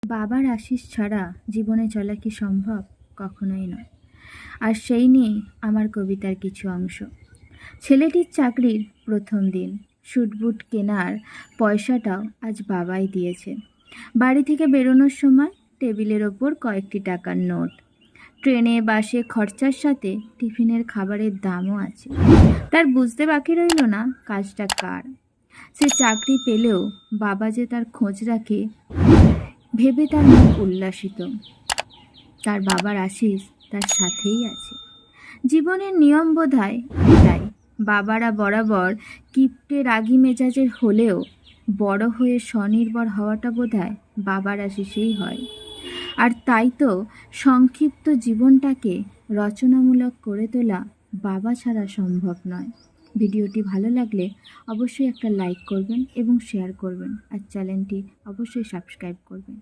বাবার আশিস ছাড়া জীবনে চলা কি সম্ভব? কখনোই নয়। আর সেই নিয়ে আমার কবিতার কিছু অংশ। ছেলেটির চাকরির প্রথম দিন, স্যুটবুট কেনার পয়সাটাও আজ বাবাই দিয়েছে। বাড়ি থেকে বেরোনোর সময় টেবিলের ওপর কয়েকটি টাকার নোট। ট্রেনে বাসে খরচার সাথে টিফিনের খাবারের দামও আছে। তার বুঝতে বাকি রইল না কাজটা কার। সে চাকরি পেলেও বাবা যে তার খোঁজ রাখে ভেবে তার মুখ উল্লাসিত। তার বাবার আশিস তার সাথেই আছে। জীবনের নিয়ম বোধহয় এটাই। বাবারা বরাবর কিপ্টে রাগী মেজাজের হলেও বড় হয়ে স্বনির্ভর হওয়াটা বোধহয় বাবার আশিসেই হয়। আর তাই তো সংক্ষিপ্ত জীবনটাকে রচনামূলক করে তোলা বাবা ছাড়া সম্ভব নয়। ভিডিওটি ভালো লাগলে অবশ্যই একটা লাইক করবেন এবং শেয়ার করবেন, আর চ্যানেলটি অবশ্যই সাবস্ক্রাইব করবেন।